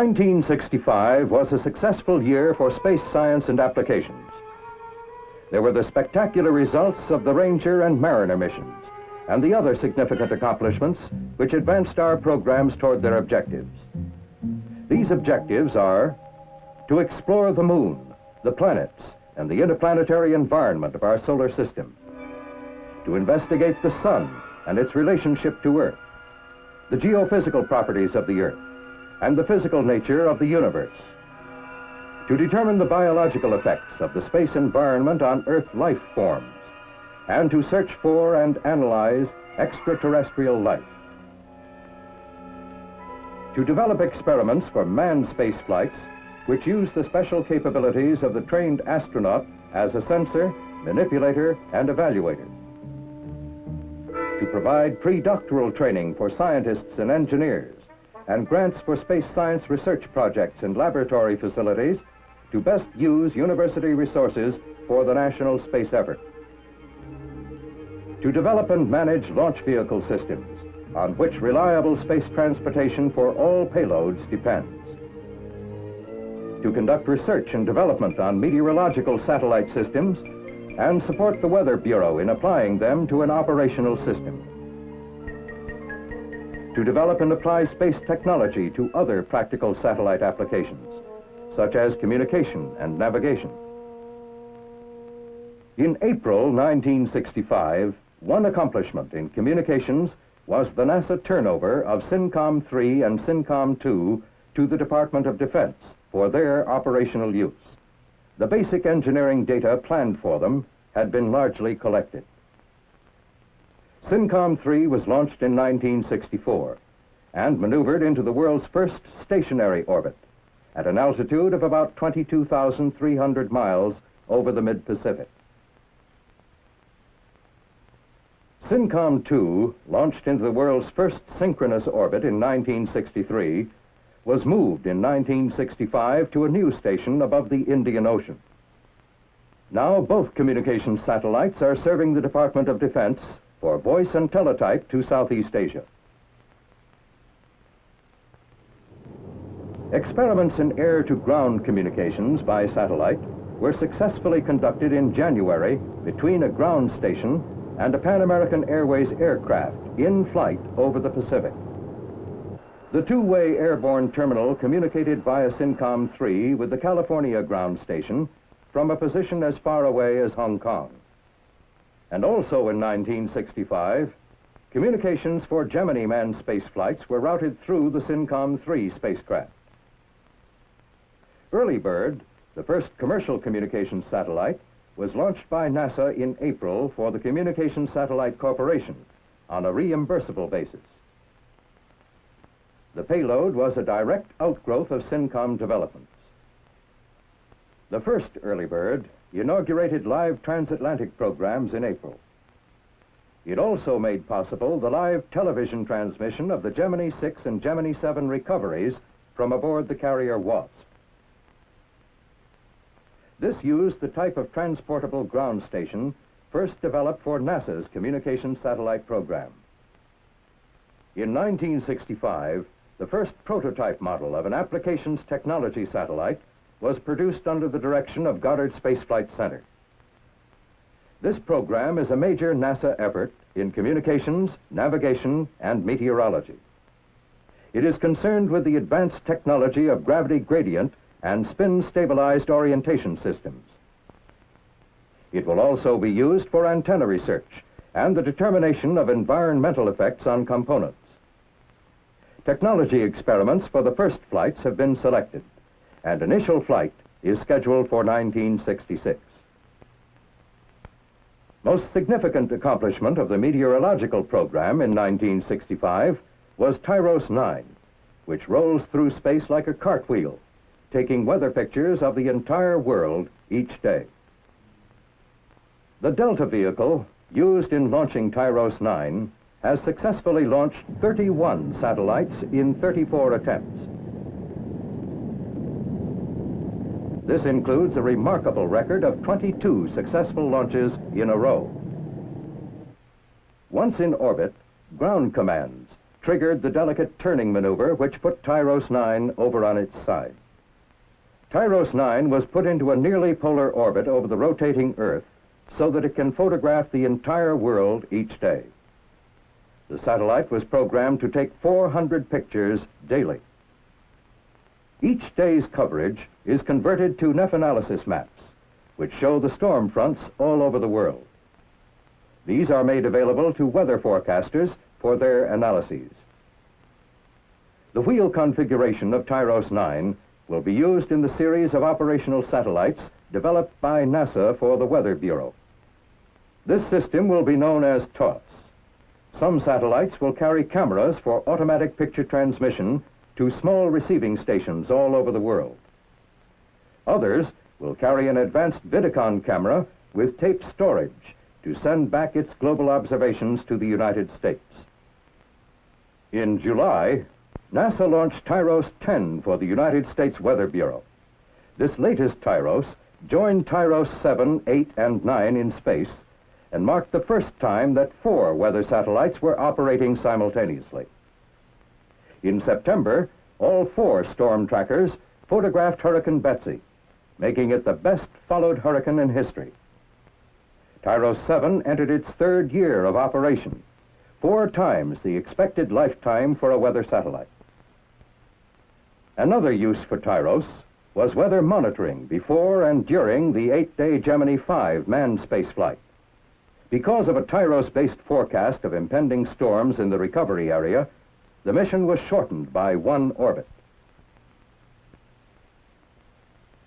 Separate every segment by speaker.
Speaker 1: 1965 was a successful year for space science and applications. There were the spectacular results of the Ranger and Mariner missions, and the other significant accomplishments which advanced our programs toward their objectives. These objectives are to explore the moon, the planets, and the interplanetary environment of our solar system, to investigate the sun and its relationship to Earth, the geophysical properties of the Earth, and the physical nature of the universe, to determine the biological effects of the space environment on Earth life forms, and to search for and analyze extraterrestrial life, to develop experiments for manned space flights which use the special capabilities of the trained astronaut as a sensor, manipulator, and evaluator, to provide pre-doctoral training for scientists and engineers, and grants for space science research projects and laboratory facilities to best use university resources for the national space effort, to develop and manage launch vehicle systems on which reliable space transportation for all payloads depends, to conduct research and development on meteorological satellite systems and support the Weather Bureau in applying them to an operational system, to develop and apply space technology to other practical satellite applications, such as communication and navigation. In April 1965, one accomplishment in communications was the NASA turnover of SYNCOM-3 and SYNCOM-2 to the Department of Defense for their operational use. The basic engineering data planned for them had been largely collected. SYNCOM-3 was launched in 1964 and maneuvered into the world's first stationary orbit at an altitude of about 22,300 miles over the mid-Pacific. SYNCOM-2, launched into the world's first synchronous orbit in 1963, was moved in 1965 to a new station above the Indian Ocean. Now both communications satellites are serving the Department of Defense for voice and teletype to Southeast Asia. Experiments in air-to-ground communications by satellite were successfully conducted in January between a ground station and a Pan American Airways aircraft in flight over the Pacific. The two-way airborne terminal communicated via SYNCOM-3 with the California ground station from a position as far away as Hong Kong. And also in 1965, communications for Gemini manned space flights were routed through the SYNCOM-3 spacecraft. Early Bird, the first commercial communications satellite, was launched by NASA in April for the Communications Satellite Corporation on a reimbursable basis. The payload was a direct outgrowth of SYNCOM developments. The first Early Bird inaugurated live transatlantic programs in April. It also made possible the live television transmission of the Gemini 6 and Gemini 7 recoveries from aboard the carrier Wasp. This used the type of transportable ground station first developed for NASA's communications satellite program. In 1965, the first prototype model of an applications technology satellite was produced under the direction of Goddard Space Flight Center. This program is a major NASA effort in communications, navigation, and meteorology. It is concerned with the advanced technology of gravity gradient and spin-stabilized orientation systems. It will also be used for antenna research and the determination of environmental effects on components. Technology experiments for the first flights have been selected, and initial flight is scheduled for 1966. Most significant accomplishment of the meteorological program in 1965 was Tyros 9, which rolls through space like a cartwheel, taking weather pictures of the entire world each day. The Delta vehicle, used in launching Tyros 9, has successfully launched 31 satellites in 34 attempts. This includes a remarkable record of 22 successful launches in a row. Once in orbit, ground commands, triggered the delicate turning maneuver which put Tyros 9 over on its side. Tyros 9 was put into a nearly polar orbit over the rotating Earth so that it can photograph the entire world each day. The satellite was programmed to take 400 pictures daily. Each day's coverage is converted to nepanalysis maps, which show the storm fronts all over the world. These are made available to weather forecasters for their analyses. The wheel configuration of Tyros 9 will be used in the series of operational satellites developed by NASA for the Weather Bureau. This system will be known as TOS. Some satellites will carry cameras for automatic picture transmission to small receiving stations all over the world. Others will carry an advanced Vidicon camera with tape storage to send back its global observations to the United States. In July, NASA launched Tyros 10 for the United States Weather Bureau. This latest Tyros joined Tyros 7, 8, and 9 in space and marked the first time that 4 weather satellites were operating simultaneously. In September, all 4 storm trackers photographed Hurricane Betsy, making it the best followed hurricane in history. Tyros 7 entered its 3rd year of operation, 4 times the expected lifetime for a weather satellite. Another use for Tyros was weather monitoring before and during the 8-day Gemini 5 manned spaceflight. Because of a Tyros-based forecast of impending storms in the recovery area, the mission was shortened by 1 orbit.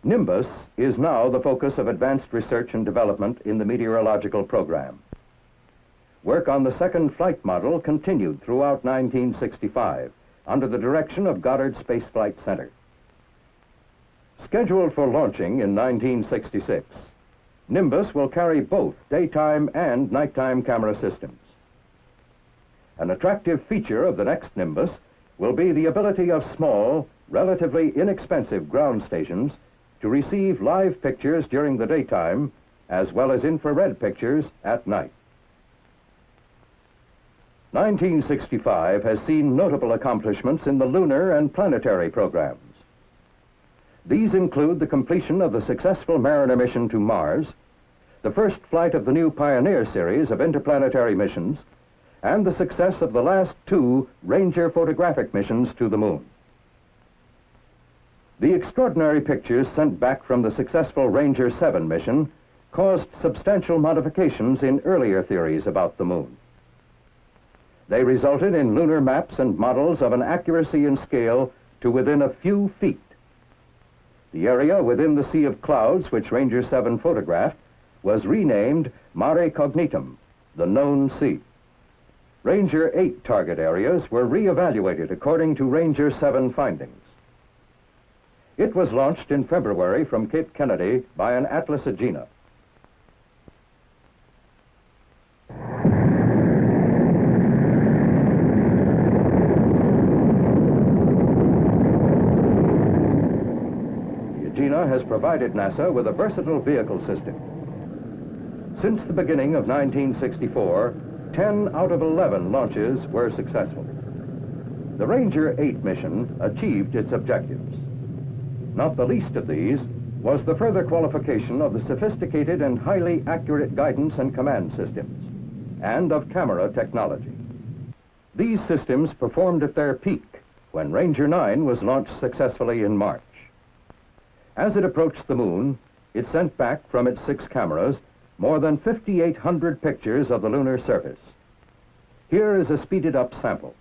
Speaker 1: Nimbus is now the focus of advanced research and development in the meteorological program. Work on the 2nd flight model continued throughout 1965 under the direction of Goddard Space Flight Center. Scheduled for launching in 1966, Nimbus will carry both daytime and nighttime camera systems. An attractive feature of the next Nimbus will be the ability of small, relatively inexpensive ground stations to receive live pictures during the daytime as well as infrared pictures at night. 1965 has seen notable accomplishments in the lunar and planetary programs. These include the completion of the successful Mariner mission to Mars, the first flight of the new Pioneer series of interplanetary missions, and the success of the last 2 Ranger photographic missions to the Moon. The extraordinary pictures sent back from the successful Ranger 7 mission caused substantial modifications in earlier theories about the Moon. They resulted in lunar maps and models of an accuracy and scale to within a few feet. The area within the sea of clouds which Ranger 7 photographed was renamed Mare Cognitum, the known sea. Ranger 8 target areas were re-evaluated according to Ranger 7 findings. It was launched in February from Cape Kennedy by an Atlas Agena. Has provided NASA with a versatile vehicle system. Since the beginning of 1964, 10 out of 11 launches were successful. The Ranger 8 mission achieved its objectives. Not the least of these was the further qualification of the sophisticated and highly accurate guidance and command systems, and of camera technology. These systems performed at their peak when Ranger 9 was launched successfully in March. As it approached the Moon, it sent back from its 6 cameras more than 5,800 pictures of the lunar surface. Here is a speeded-up sample.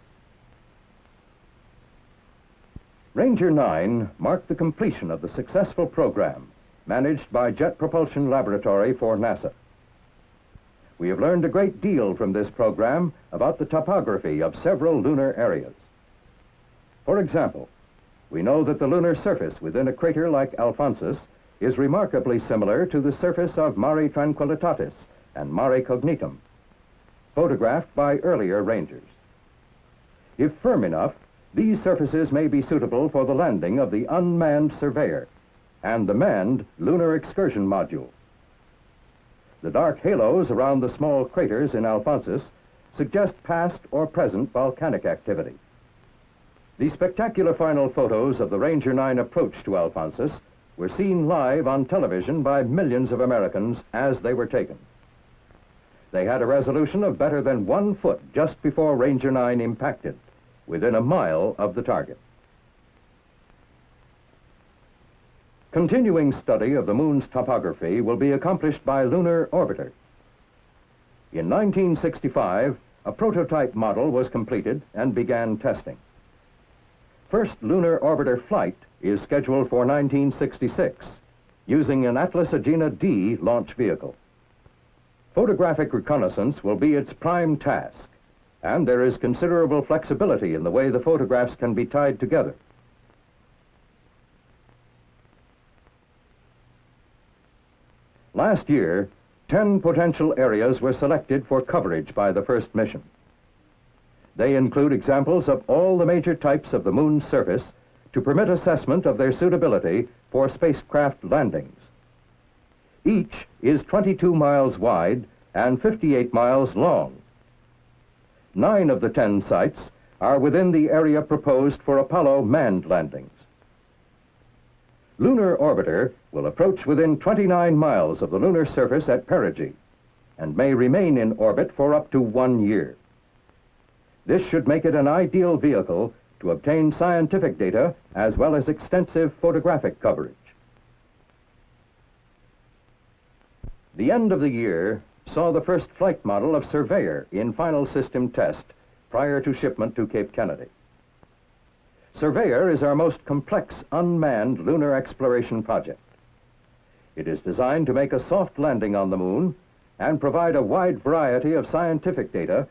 Speaker 1: Ranger 9 marked the completion of the successful program managed by Jet Propulsion Laboratory for NASA. We have learned a great deal from this program about the topography of several lunar areas. For example, we know that the lunar surface within a crater like Alphonsus is remarkably similar to the surface of Mare Tranquillitatis and Mare Cognitum, photographed by earlier Rangers. If firm enough, these surfaces may be suitable for the landing of the unmanned Surveyor and the manned Lunar Excursion Module. The dark halos around the small craters in Alphonsus suggest past or present volcanic activity. The spectacular final photos of the Ranger 9 approach to Alphonsus were seen live on television by millions of Americans as they were taken. They had a resolution of better than 1 foot just before Ranger 9 impacted, within a mile of the target. Continuing study of the Moon's topography will be accomplished by Lunar Orbiter. In 1965, a prototype model was completed and began testing. First Lunar Orbiter flight is scheduled for 1966, using an Atlas Agena D launch vehicle. Photographic reconnaissance will be its prime task, and there is considerable flexibility in the way the photographs can be tied together. Last year, 10 potential areas were selected for coverage by the first mission. They include examples of all the major types of the Moon's surface to permit assessment of their suitability for spacecraft landings. Each is 22 miles wide and 58 miles long. 9 of the 10 sites are within the area proposed for Apollo manned landings. Lunar Orbiter will approach within 29 miles of the lunar surface at perigee and may remain in orbit for up to 1 year. This should make it an ideal vehicle to obtain scientific data as well as extensive photographic coverage. The end of the year saw the first flight model of Surveyor in final system test prior to shipment to Cape Kennedy. Surveyor is our most complex unmanned lunar exploration project. It is designed to make a soft landing on the Moon and provide a wide variety of scientific data,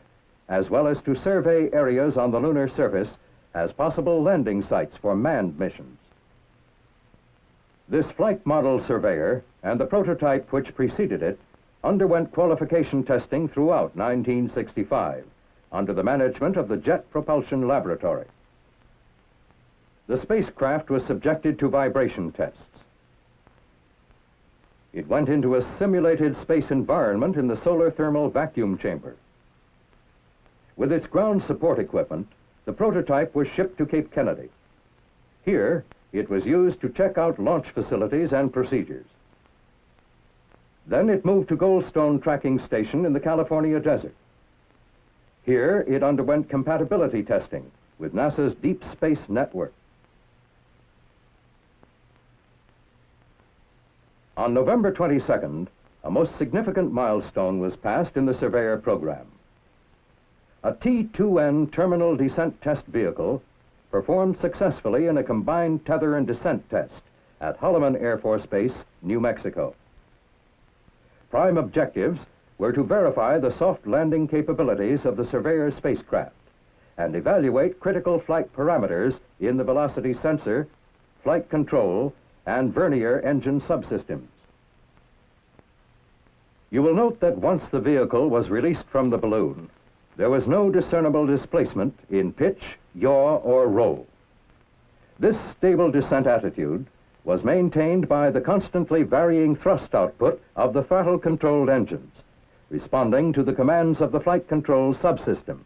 Speaker 1: as well as to survey areas on the lunar surface as possible landing sites for manned missions. This flight model Surveyor and the prototype which preceded it underwent qualification testing throughout 1965 under the management of the Jet Propulsion Laboratory. The spacecraft was subjected to vibration tests. It went into a simulated space environment in the solar thermal vacuum chamber. With its ground support equipment, the prototype was shipped to Cape Kennedy. Here, it was used to check out launch facilities and procedures. Then it moved to Goldstone Tracking Station in the California desert. Here, it underwent compatibility testing with NASA's Deep Space Network. On November 22nd, a most significant milestone was passed in the Surveyor program. A T-2N terminal descent test vehicle performed successfully in a combined tether and descent test at Holloman Air Force Base, New Mexico. Prime objectives were to verify the soft landing capabilities of the Surveyor spacecraft and evaluate critical flight parameters in the velocity sensor, flight control, and vernier engine subsystems. You will note that once the vehicle was released from the balloon, there was no discernible displacement in pitch, yaw, or roll. This stable descent attitude was maintained by the constantly varying thrust output of the throttle-controlled engines, responding to the commands of the flight control subsystem.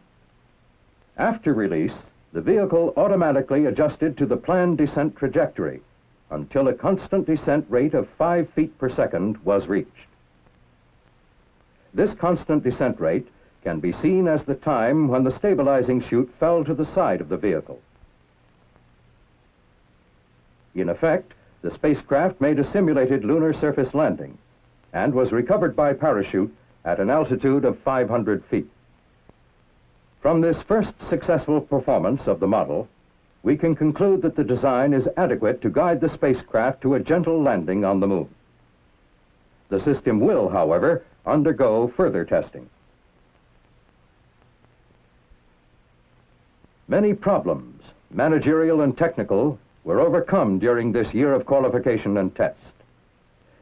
Speaker 1: After release, the vehicle automatically adjusted to the planned descent trajectory until a constant descent rate of 5 feet per second was reached. This constant descent rate can be seen as the time when the stabilizing chute fell to the side of the vehicle. In effect, the spacecraft made a simulated lunar surface landing and was recovered by parachute at an altitude of 500 feet. From this first successful performance of the model, we can conclude that the design is adequate to guide the spacecraft to a gentle landing on the Moon. The system will, however, undergo further testing. Many problems, managerial and technical, were overcome during this year of qualification and test.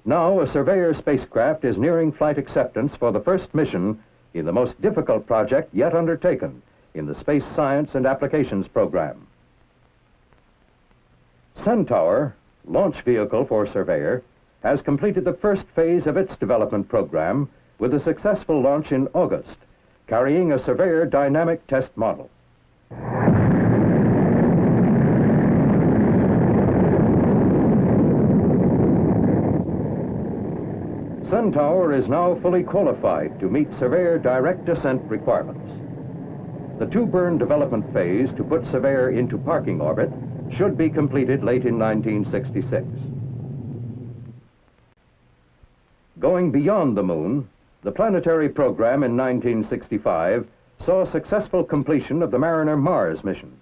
Speaker 1: Now, a Surveyor spacecraft is nearing flight acceptance for the first mission in the most difficult project yet undertaken in the Space Science and Applications program. Centaur, launch vehicle for Surveyor, has completed the first phase of its development program with a successful launch in August carrying a Surveyor dynamic test model. Centaur is now fully qualified to meet Surveyor direct descent requirements. The two-burn development phase to put Surveyor into parking orbit should be completed late in 1966. Going beyond the moon, the planetary program in 1965 saw successful completion of the Mariner Mars mission.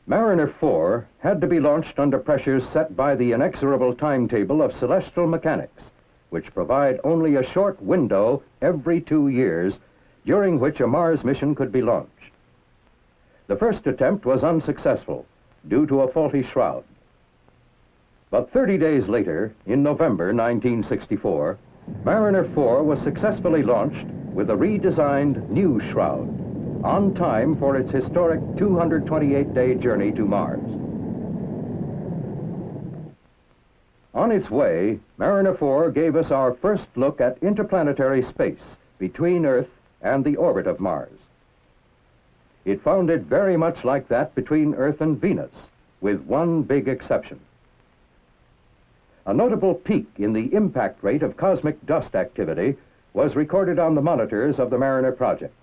Speaker 1: Mariner 4 had to be launched under pressures set by the inexorable timetable of celestial mechanics, which provide only a short window every 2 years during which a Mars mission could be launched. The first attempt was unsuccessful due to a faulty shroud. But 30 days later, in November 1964, Mariner 4 was successfully launched with a redesigned new shroud, on time for its historic 228-day journey to Mars. On its way, Mariner 4 gave us our first look at interplanetary space between Earth and the orbit of Mars. It found it very much like that between Earth and Venus, with one big exception. A notable peak in the impact rate of cosmic dust activity was recorded on the monitors of the Mariner project.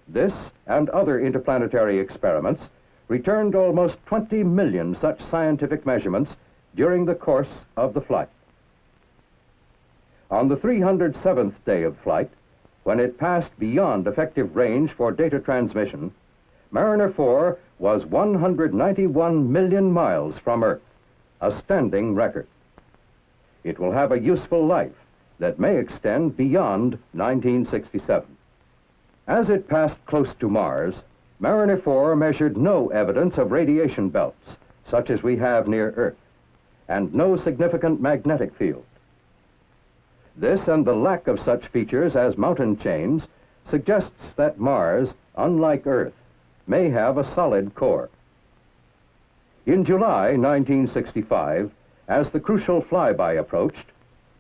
Speaker 1: This and other interplanetary experiments returned almost 20 million such scientific measurements during the course of the flight. On the 307th day of flight, when it passed beyond effective range for data transmission, Mariner 4 was 191 million miles from Earth, a standing record. It will have a useful life that may extend beyond 1967. As it passed close to Mars, Mariner 4 measured no evidence of radiation belts, such as we have near Earth, and no significant magnetic field. This and the lack of such features as mountain chains suggests that Mars, unlike Earth, may have a solid core. In July 1965, as the crucial flyby approached,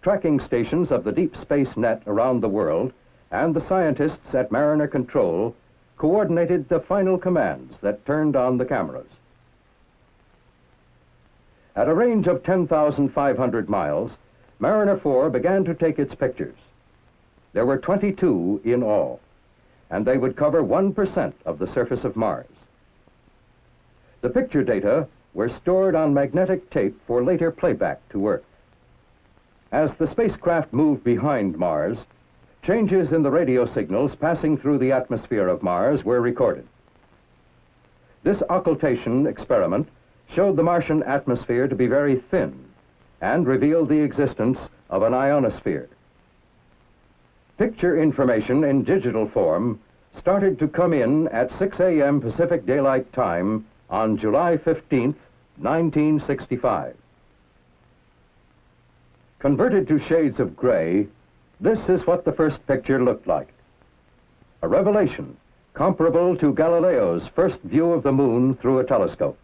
Speaker 1: tracking stations of the Deep Space Net around the world and the scientists at Mariner Control coordinated the final commands that turned on the cameras. At a range of 10,500 miles, Mariner 4 began to take its pictures. There were 22 in all, and they would cover 1% of the surface of Mars. The picture data were stored on magnetic tape for later playback to Earth. As the spacecraft moved behind Mars, changes in the radio signals passing through the atmosphere of Mars were recorded. This occultation experiment showed the Martian atmosphere to be very thin and revealed the existence of an ionosphere. Picture information in digital form started to come in at 6 a.m. Pacific Daylight Time on July 15, 1965. Converted to shades of gray, this is what the first picture looked like. A revelation comparable to Galileo's first view of the moon through a telescope.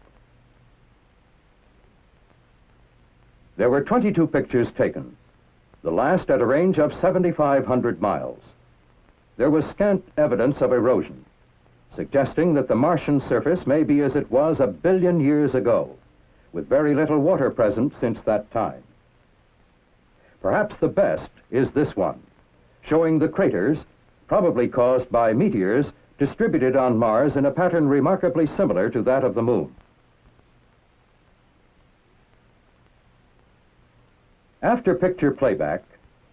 Speaker 1: There were 22 pictures taken, the last at a range of 7,500 miles. There was scant evidence of erosion, suggesting that the Martian surface may be as it was 1 billion years ago, with very little water present since that time. Perhaps the best is this one, showing the craters, probably caused by meteors, distributed on Mars in a pattern remarkably similar to that of the moon. After picture playback,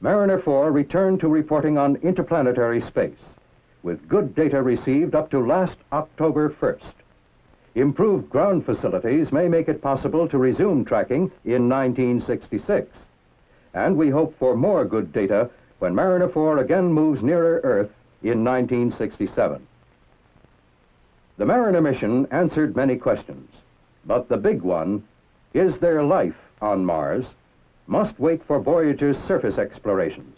Speaker 1: Mariner 4 returned to reporting on interplanetary space, with good data received up to last October 1st. Improved ground facilities may make it possible to resume tracking in 1966, and we hope for more good data when Mariner 4 again moves nearer Earth in 1967. The Mariner mission answered many questions, but the big one, is there life on Mars, must wait for Voyager's surface explorations.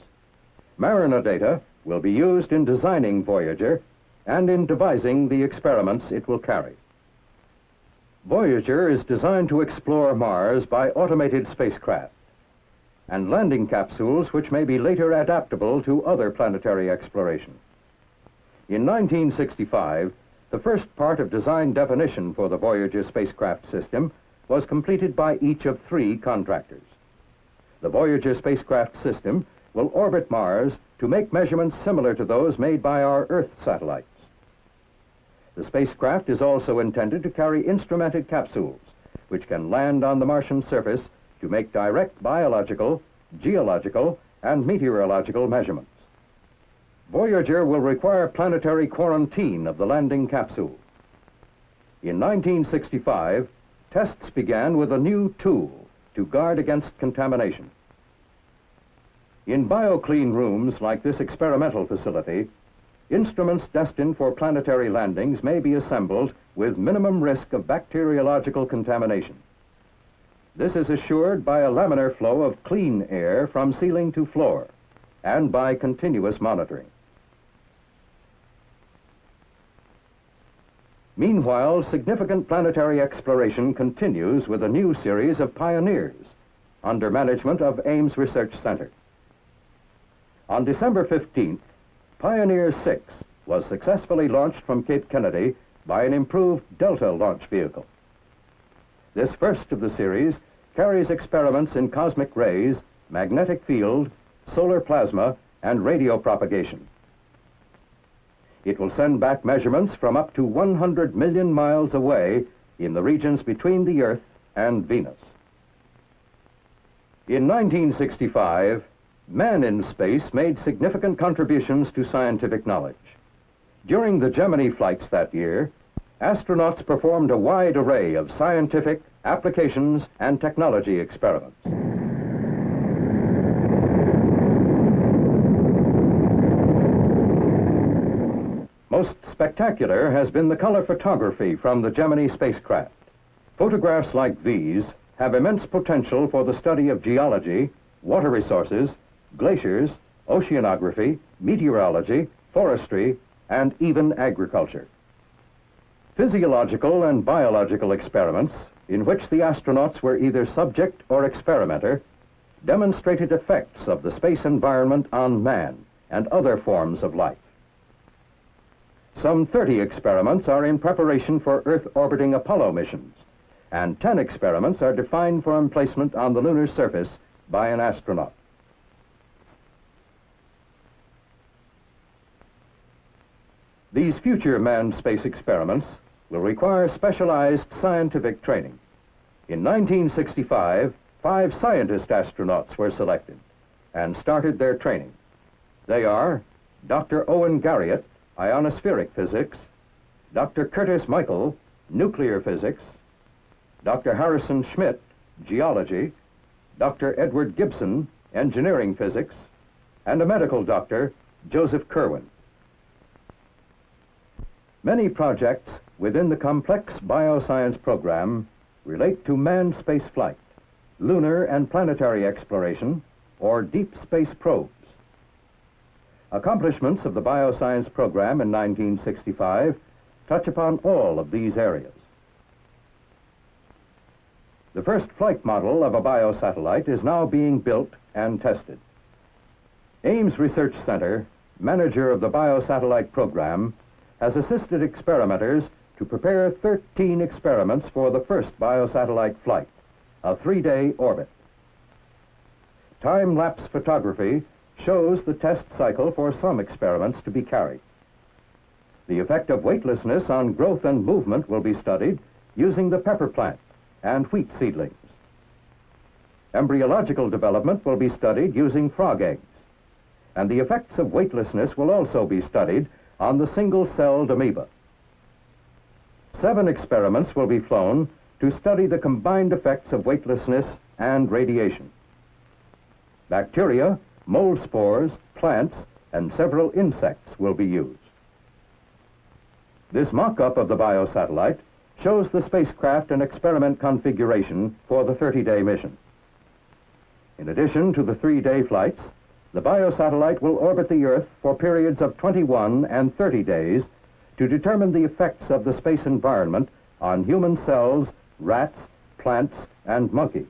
Speaker 1: Mariner data will be used in designing Voyager and in devising the experiments it will carry. Voyager is designed to explore Mars by automated spacecraft. and landing capsules which may be later adaptable to other planetary exploration. In 1965, the first part of design definition for the Voyager spacecraft system was completed by each of 3 contractors. The Voyager spacecraft system will orbit Mars to make measurements similar to those made by our Earth satellites. The spacecraft is also intended to carry instrumented capsules, which can land on the Martian surface to make direct biological, geological, and meteorological measurements. Voyager will require planetary quarantine of the landing capsule. In 1965, tests began with a new tool to guard against contamination. In bioclean rooms like this experimental facility, instruments destined for planetary landings may be assembled with minimum risk of bacteriological contamination. This is assured by a laminar flow of clean air from ceiling to floor and by continuous monitoring. Meanwhile, significant planetary exploration continues with a new series of Pioneers under management of Ames Research Center. On December 15th, Pioneer 6 was successfully launched from Cape Kennedy by an improved Delta launch vehicle. This first of the series carries experiments in cosmic rays, magnetic field, solar plasma, and radio propagation. It will send back measurements from up to 100 million miles away in the regions between the Earth and Venus. In 1965, man in space made significant contributions to scientific knowledge. During the Gemini flights that year, astronauts performed a wide array of scientific, applications, and technology experiments. Most spectacular has been the color photography from the Gemini spacecraft. Photographs like these have immense potential for the study of geology, water resources, glaciers, oceanography, meteorology, forestry, and even agriculture. Physiological and biological experiments, in which the astronauts were either subject or experimenter, demonstrated effects of the space environment on man and other forms of life. Some 30 experiments are in preparation for Earth-orbiting Apollo missions, and 10 experiments are defined for emplacement on the lunar surface by an astronaut. These future manned space experiments will require specialized scientific training. In 1965, 5 scientist astronauts were selected and started their training. They are Dr. Owen Garriott, ionospheric physics, Dr. Curtis Michael, nuclear physics, Dr. Harrison Schmidt, geology, Dr. Edward Gibson, engineering physics, and a medical doctor, Joseph Kerwin. Many projects within the complex bioscience program relate to manned space flight, lunar and planetary exploration, or deep space probes. Accomplishments of the bioscience program in 1965 touch upon all of these areas. The first flight model of a biosatellite is now being built and tested. Ames Research Center, manager of the biosatellite program, has assisted experimenters to prepare 13 experiments for the first biosatellite flight, a 3-day orbit. Time-lapse photography shows the test cycle for some experiments to be carried. The effect of weightlessness on growth and movement will be studied using the pepper plant and wheat seedlings. Embryological development will be studied using frog eggs, and the effects of weightlessness will also be studied on the single-celled amoeba. 7 experiments will be flown to study the combined effects of weightlessness and radiation. Bacteria, mold spores, plants, and several insects will be used. This mock-up of the biosatellite shows the spacecraft and experiment configuration for the 30-day mission. In addition to the 3-day flights, the biosatellite will orbit the Earth for periods of 21 and 30 days to determine the effects of the space environment on human cells, rats, plants, and monkeys.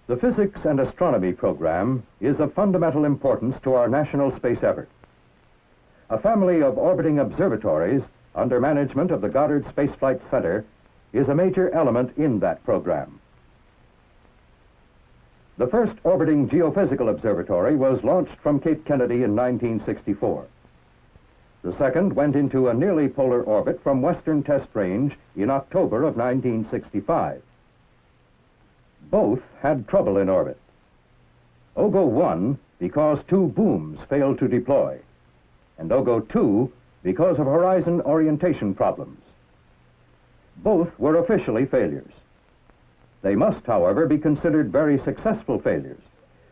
Speaker 1: The Physics and Astronomy program is of fundamental importance to our national space effort. A family of orbiting observatories under management of the Goddard Space Flight Center is a major element in that program. The first orbiting geophysical observatory was launched from Cape Kennedy in 1964. The second went into a nearly polar orbit from Western Test Range in October of 1965. Both had trouble in orbit. OGO-1 because two booms failed to deploy, and OGO-2 because of horizon orientation problems. Both were officially failures. They must, however, be considered very successful failures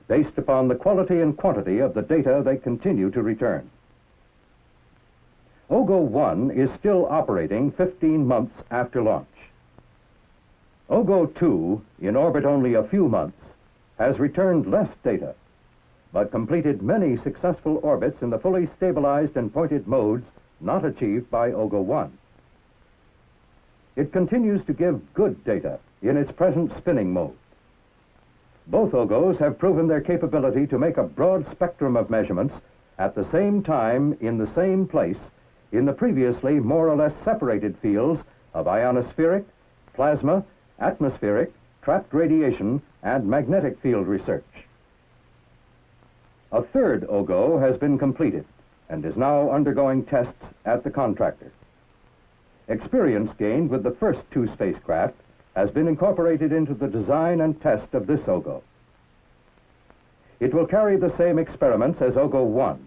Speaker 1: based upon the quality and quantity of the data they continue to return. OGO-1 is still operating 15 months after launch. OGO-2, in orbit only a few months, has returned less data, but completed many successful orbits in the fully stabilized and pointed modes not achieved by OGO-1. It continues to give good data in its present spinning mode. Both OGOs have proven their capability to make a broad spectrum of measurements at the same time in the same place in the previously more or less separated fields of ionospheric, plasma, atmospheric, trapped radiation, and magnetic field research. A third OGO has been completed and is now undergoing tests at the contractor. Experience gained with the first two spacecraft has been incorporated into the design and test of this OGO. It will carry the same experiments as OGO-1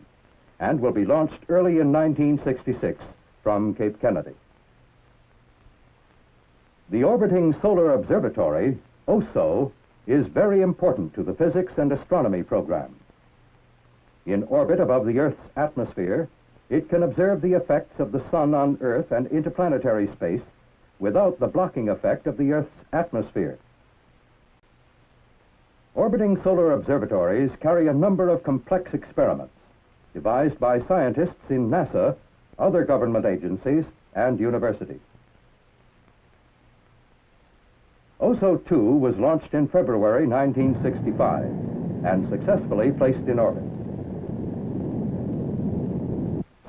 Speaker 1: and will be launched early in 1966 from Cape Kennedy. The Orbiting Solar Observatory, OSO, is very important to the Physics and Astronomy program. In orbit above the Earth's atmosphere, it can observe the effects of the Sun on Earth and interplanetary space without the blocking effect of the Earth's atmosphere. Orbiting solar observatories carry a number of complex experiments devised by scientists in NASA, other government agencies, and universities. OSO-2 was launched in February 1965 and successfully placed in orbit.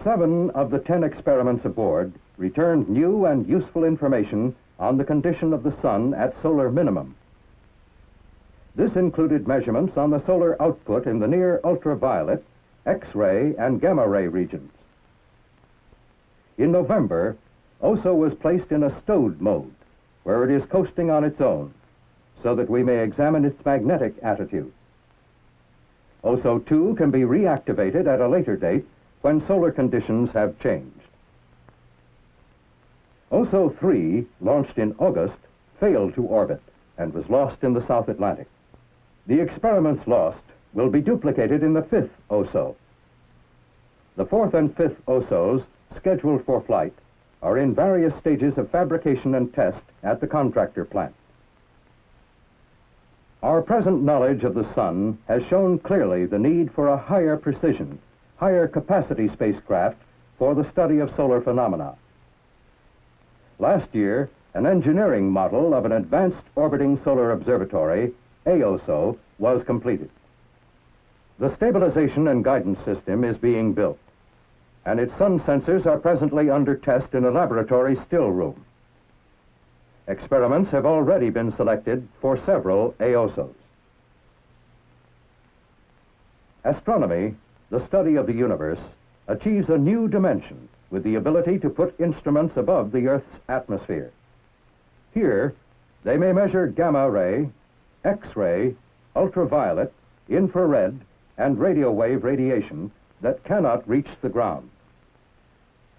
Speaker 1: 7 of the 10 experiments aboard returned new and useful information on the condition of the Sun at solar minimum. This included measurements on the solar output in the near ultraviolet, X-ray, and gamma-ray regions. In November, OSO was placed in a stowed mode, where it is coasting on its own, so that we may examine its magnetic attitude. OSO-2 can be reactivated at a later date when solar conditions have changed. OSO-3, launched in August, failed to orbit and was lost in the South Atlantic. The experiments lost will be duplicated in the 5th OSO. The 4th and 5th OSOs, scheduled for flight, are in various stages of fabrication and test at the contractor plant. Our present knowledge of the Sun has shown clearly the need for a higher precision, higher capacity spacecraft for the study of solar phenomena. Last year, an engineering model of an advanced orbiting solar observatory, AOSO, was completed. The stabilization and guidance system is being built, and its sun sensors are presently under test in a laboratory still room. Experiments have already been selected for several AOSOs. Astronomy, the study of the universe, achieves a new dimension with the ability to put instruments above the Earth's atmosphere. Here, they may measure gamma ray, X-ray, ultraviolet, infrared, and radio wave radiation that cannot reach the ground.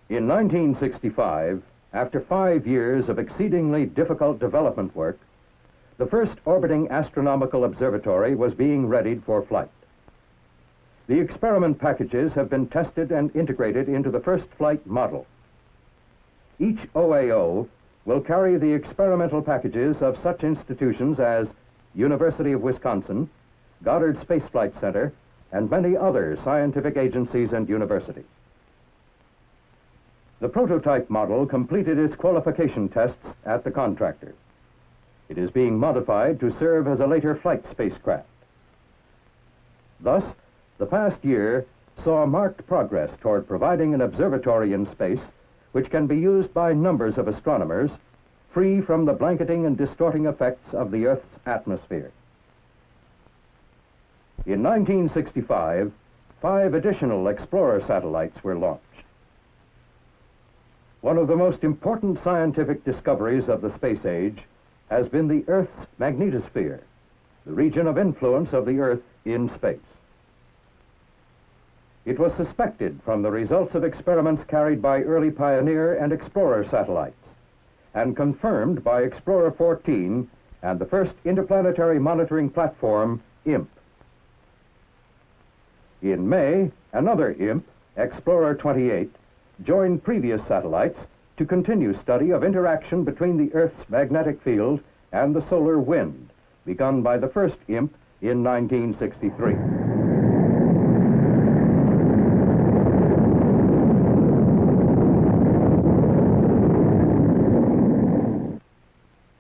Speaker 1: In 1965, after 5 years of exceedingly difficult development work, the first orbiting astronomical observatory was being readied for flight. The experiment packages have been tested and integrated into the first flight model. Each OAO will carry the experimental packages of such institutions as University of Wisconsin, Goddard Space Flight Center, and many other scientific agencies and universities. The prototype model completed its qualification tests at the contractor. It is being modified to serve as a later flight spacecraft. Thus, the past year saw marked progress toward providing an observatory in space which can be used by numbers of astronomers, free from the blanketing and distorting effects of the Earth's atmosphere. In 1965, 5 additional Explorer satellites were launched. One of the most important scientific discoveries of the space age has been the Earth's magnetosphere, the region of influence of the Earth in space. It was suspected from the results of experiments carried by early Pioneer and Explorer satellites, and confirmed by Explorer 14 and the first interplanetary monitoring platform, IMP. In May, another IMP, Explorer 28, joined previous satellites to continue study of interaction between the Earth's magnetic field and the solar wind, begun by the first IMP in 1963.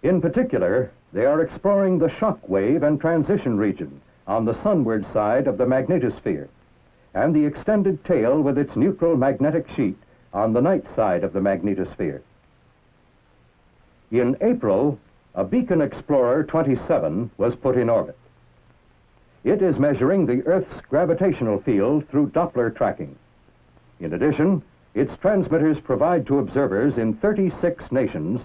Speaker 1: In particular, they are exploring the shock wave and transition region on the sunward side of the magnetosphere, and the extended tail with its neutral magnetic sheet on the night side of the magnetosphere. In April, a Beacon Explorer 27 was put in orbit. It is measuring the Earth's gravitational field through Doppler tracking. In addition, its transmitters provide to observers in 36 nations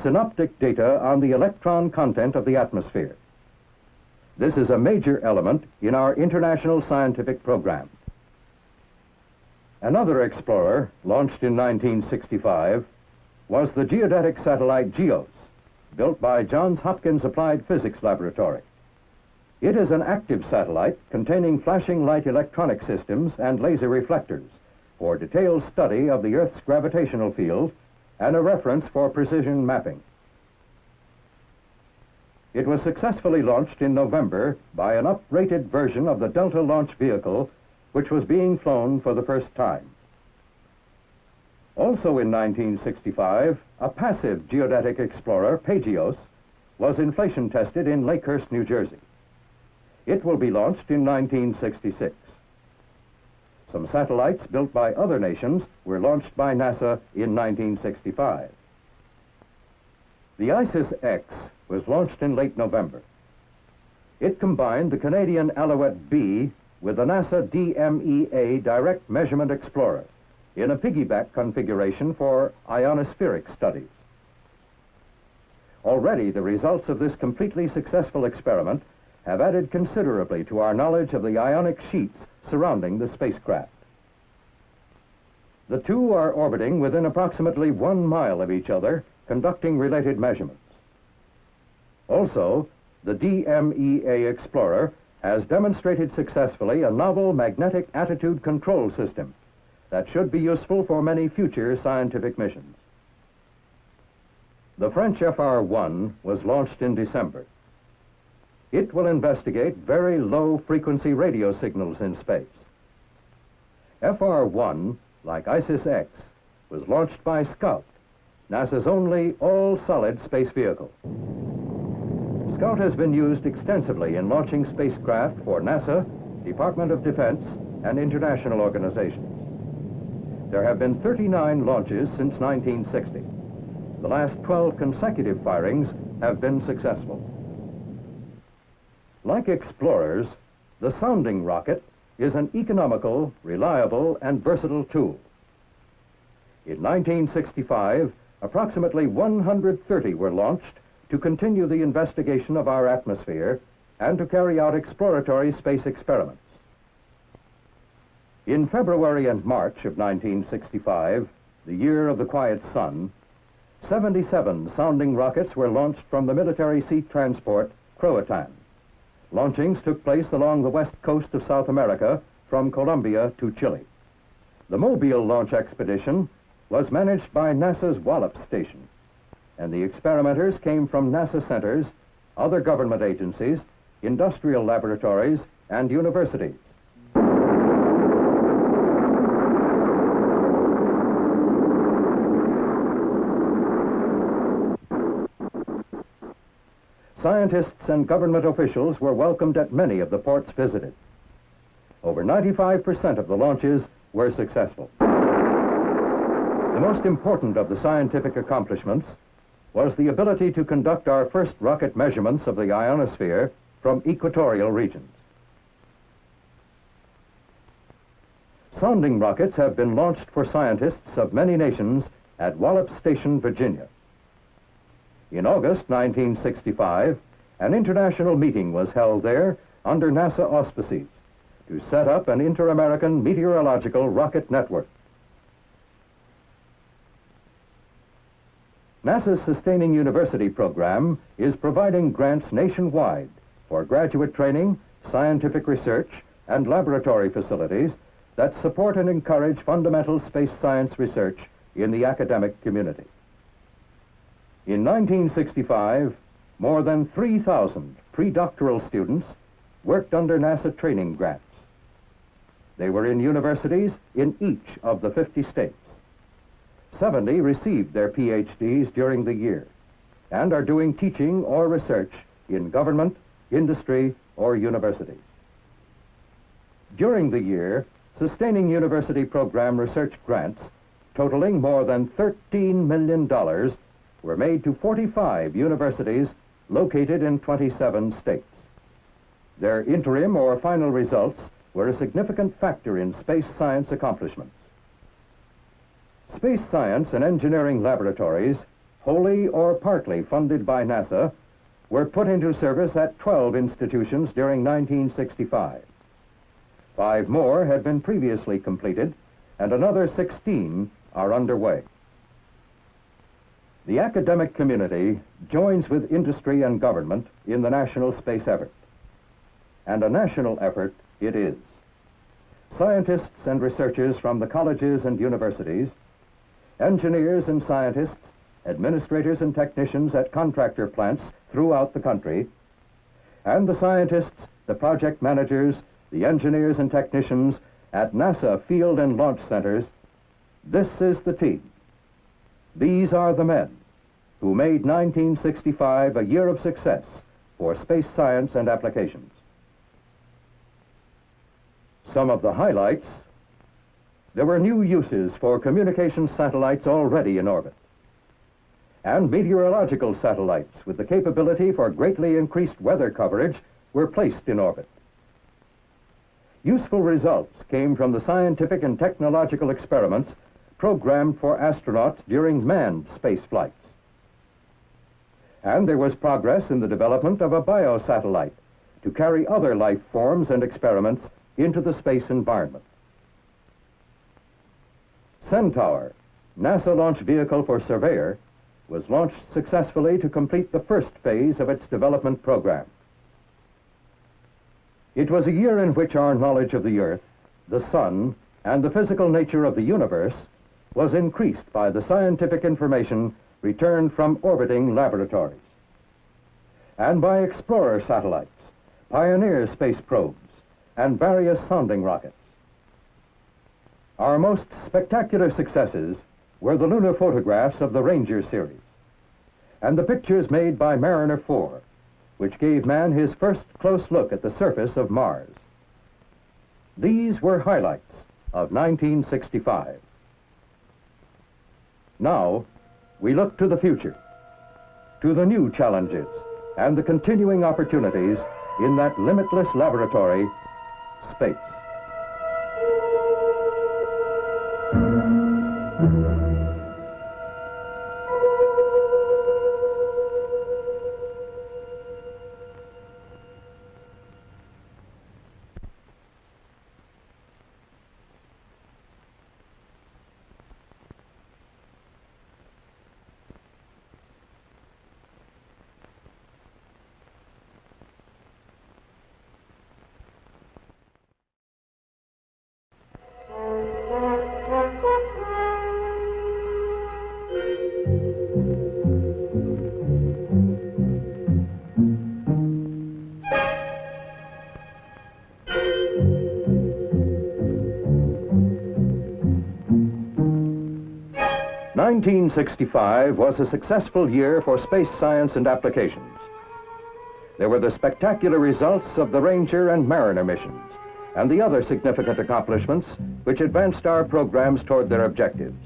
Speaker 1: synoptic data on the electron content of the atmosphere. This is a major element in our international scientific program. Another explorer, launched in 1965, was the geodetic satellite GEOS, built by Johns Hopkins Applied Physics Laboratory. It is an active satellite containing flashing light electronic systems and laser reflectors for detailed study of the Earth's gravitational field and a reference for precision mapping. It was successfully launched in November by an uprated version of the Delta launch vehicle, which was being flown for the first time. Also in 1965, a passive geodetic explorer, PAGEOS, was inflation tested in Lakehurst, New Jersey. It will be launched in 1966. Some satellites built by other nations were launched by NASA in 1965. The ISIS-X was launched in late November. It combined the Canadian Alouette B with the NASA DMEA Direct Measurement Explorer in a piggyback configuration for ionospheric studies. Already, the results of this completely successful experiment have added considerably to our knowledge of the ionic sheets surrounding the spacecraft. The two are orbiting within approximately 1 mile of each other, conducting related measurements. Also, the DMEA Explorer has demonstrated successfully a novel magnetic attitude control system that should be useful for many future scientific missions. The French FR-1 was launched in December. It will investigate very low-frequency radio signals in space. FR-1, like ISIS-X, was launched by Scout, NASA's only all-solid space vehicle. Scout has been used extensively in launching spacecraft for NASA, Department of Defense, and international organizations. There have been 39 launches since 1960. The last 12 consecutive firings have been successful. Like explorers, the sounding rocket is an economical, reliable, and versatile tool. In 1965, approximately 130 were launched to continue the investigation of our atmosphere and to carry out exploratory space experiments. In February and March of 1965, the year of the quiet sun, 77 sounding rockets were launched from the military sea transport Croatan. Launchings took place along the west coast of South America from Colombia to Chile. The Mobile launch expedition was managed by NASA's Wallops Station, and the experimenters came from NASA centers, other government agencies, industrial laboratories, and universities. scientists and government officials were welcomed at many of the ports visited. Over 95% of the launches were successful. The most important of the scientific accomplishments was the ability to conduct our first rocket measurements of the ionosphere from equatorial regions. Sounding rockets have been launched for scientists of many nations at Wallops Station, Virginia. In August 1965, an international meeting was held there under NASA auspices to set up an inter-American meteorological rocket network. NASA's Sustaining University program is providing grants nationwide for graduate training, scientific research, and laboratory facilities that support and encourage fundamental space science research in the academic community. In 1965, more than 3,000 pre-doctoral students worked under NASA training grants. They were in universities in each of the 50 states. 70 received their PhDs during the year and are doing teaching or research in government, industry, or universities. During the year, Sustaining University program research grants totaling more than $13 million were made to 45 universities located in 27 states. Their interim or final results were a significant factor in space science accomplishments. Space science and engineering laboratories, wholly or partly funded by NASA, were put into service at 12 institutions during 1965. 5 more had been previously completed, and another 16 are underway. The academic community joins with industry and government in the national space effort. And a national effort it is. Scientists and researchers from the colleges and universities, engineers and scientists, administrators and technicians at contractor plants throughout the country, and the scientists, the project managers, the engineers and technicians at NASA field and launch centers, this is the team. These are the men who made 1965 a year of success for space science and applications. Some of the highlights: there were new uses for communication satellites already in orbit, and meteorological satellites with the capability for greatly increased weather coverage were placed in orbit. Useful results came from the scientific and technological experiments programmed for astronauts during manned space flights. And there was progress in the development of a biosatellite to carry other life forms and experiments into the space environment. Centaur, NASA launch vehicle for Surveyor, was launched successfully to complete the first phase of its development program. It was a year in which our knowledge of the Earth, the Sun, and the physical nature of the universe was increased by the scientific information returned from orbiting laboratories, and by explorer satellites, Pioneer space probes, and various sounding rockets. Our most spectacular successes were the lunar photographs of the Ranger series, and the pictures made by Mariner 4, which gave man his first close look at the surface of Mars. These were highlights of 1965. Now, we look to the future, to the new challenges and the continuing opportunities in that limitless laboratory, space. '65 was a successful year for space science and applications. There were the spectacular results of the Ranger and Mariner missions, and the other significant accomplishments which advanced our programs toward their objectives.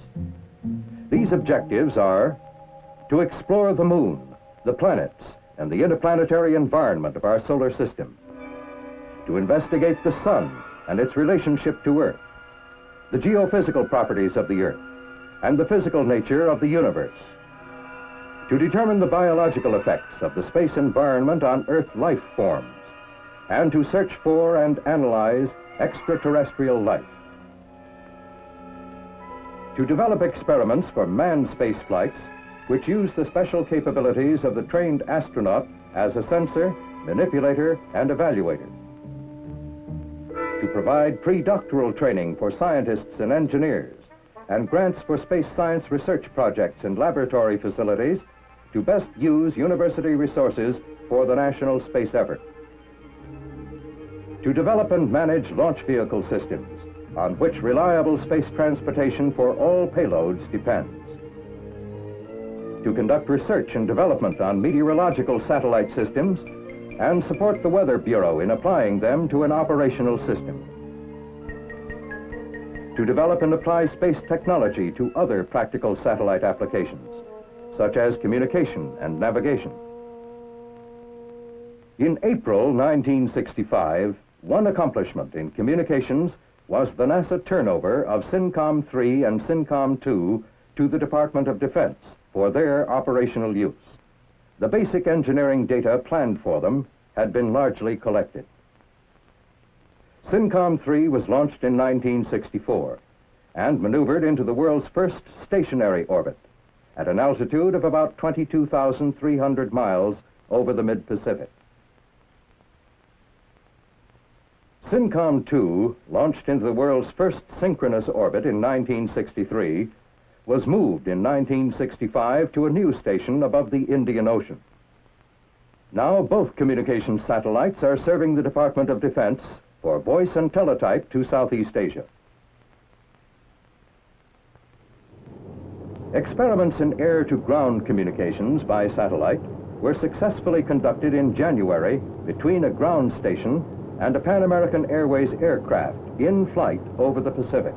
Speaker 1: These objectives are to explore the moon, the planets, and the interplanetary environment of our solar system, to investigate the sun and its relationship to Earth, the geophysical properties of the Earth, and the physical nature of the universe, to determine the biological effects of the space environment on Earth life forms, and to search for and analyze extraterrestrial life, to develop experiments for manned space flights which use the special capabilities of the trained astronaut as a sensor, manipulator, and evaluator, to provide pre-doctoral training for scientists and engineers, and grants for space science research projects and laboratory facilities to best use university resources for the national space effort, to develop and manage launch vehicle systems on which reliable space transportation for all payloads depends, to conduct research and development on meteorological satellite systems and support the Weather Bureau in applying them to an operational system, to develop and apply space technology to other practical satellite applications, such as communication and navigation. In April 1965, one accomplishment in communications was the NASA turnover of SYNCOM-3 and SYNCOM-2 to the Department of Defense for their operational use. The basic engineering data planned for them had been largely collected. SYNCOM-3 was launched in 1964 and maneuvered into the world's first stationary orbit at an altitude of about 22,300 miles over the mid-Pacific. SYNCOM-2, launched into the world's first synchronous orbit in 1963, was moved in 1965 to a new station above the Indian Ocean. Now both communications satellites are serving the Department of Defense for voice and teletype to Southeast Asia. Experiments in air-to-ground communications by satellite were successfully conducted in January between a ground station and a Pan American Airways aircraft in flight over the Pacific.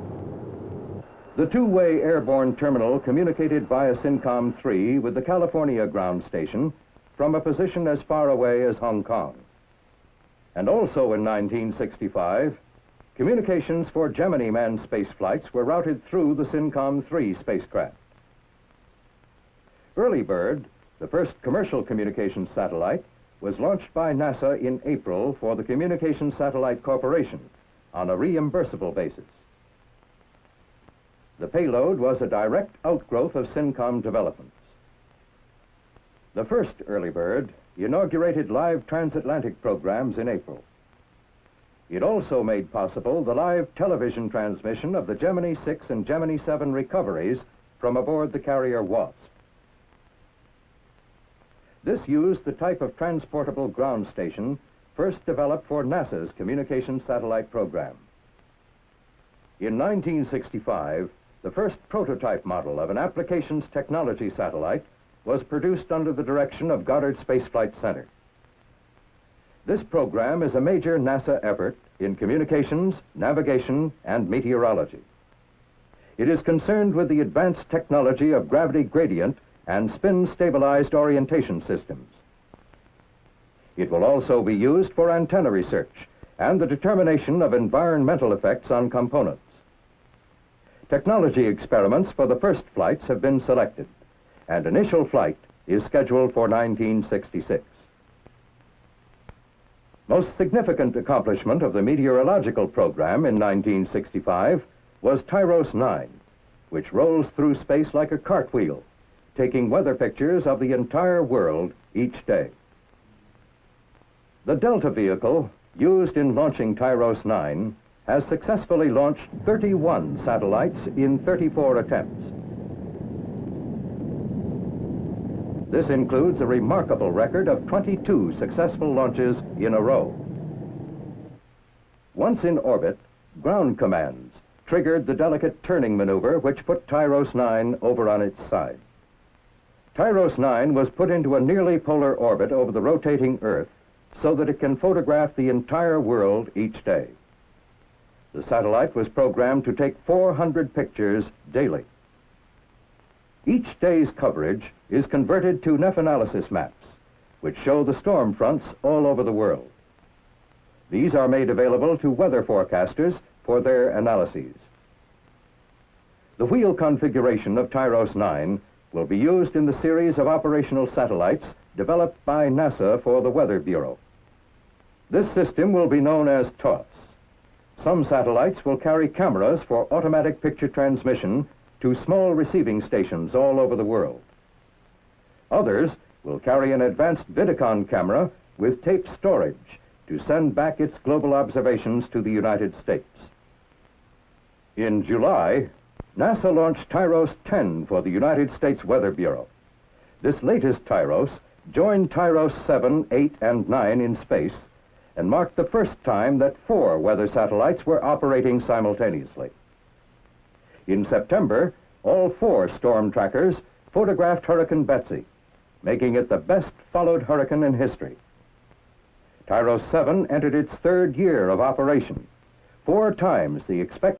Speaker 1: The two-way airborne terminal communicated via SYNCOM-3 with the California ground station from a position as far away as Hong Kong. And also in 1965, communications for Gemini manned space flights were routed through the SYNCOM-3 spacecraft. Early Bird, the first commercial communications satellite, was launched by NASA in April for the Communications Satellite Corporation on a reimbursable basis. The payload was a direct outgrowth of SYNCOM developments. The first Early Bird inaugurated live transatlantic programs in April. It also made possible the live television transmission of the Gemini 6 and Gemini 7 recoveries from aboard the carrier Wasp. This used the type of transportable ground station first developed for NASA's communications satellite program. In 1965, the first prototype model of an applications technology satellite was produced under the direction of Goddard Space Flight Center. This program is a major NASA effort in communications, navigation, and meteorology. It is concerned with the advanced technology of gravity gradient and spin-stabilized orientation systems. It will also be used for antenna research and the determination of environmental effects on components. Technology experiments for the first flights have been selected, and initial flight is scheduled for 1966. Most significant accomplishment of the meteorological program in 1965 was Tyros 9, which rolls through space like a cartwheel, taking weather pictures of the entire world each day. The Delta vehicle, used in launching Tyros 9, has successfully launched 31 satellites in 34 attempts. This includes a remarkable record of 22 successful launches in a row. Once in orbit, ground commands triggered the delicate turning maneuver which put Tyros 9 over on its side. Tyros 9 was put into a nearly polar orbit over the rotating Earth so that it can photograph the entire world each day. The satellite was programmed to take 400 pictures daily. Each day's coverage is converted to neph-analysis maps, which show the storm fronts all over the world. These are made available to weather forecasters for their analyses. The wheel configuration of Tyros 9 will be used in the series of operational satellites developed by NASA for the Weather Bureau. This system will be known as TOS. Some satellites will carry cameras for automatic picture transmission to small receiving stations all over the world. Others will carry an advanced Vidicon camera with tape storage to send back its global observations to the United States. In July, NASA launched Tyros 10 for the United States Weather Bureau. This latest Tyros joined Tyros 7, 8, and 9 in space and marked the first time that 4 weather satellites were operating simultaneously. In September, all 4 storm trackers photographed Hurricane Betsy, making it the best followed hurricane in history. Tyros 7 entered its 3rd year of operation, 4 times the expected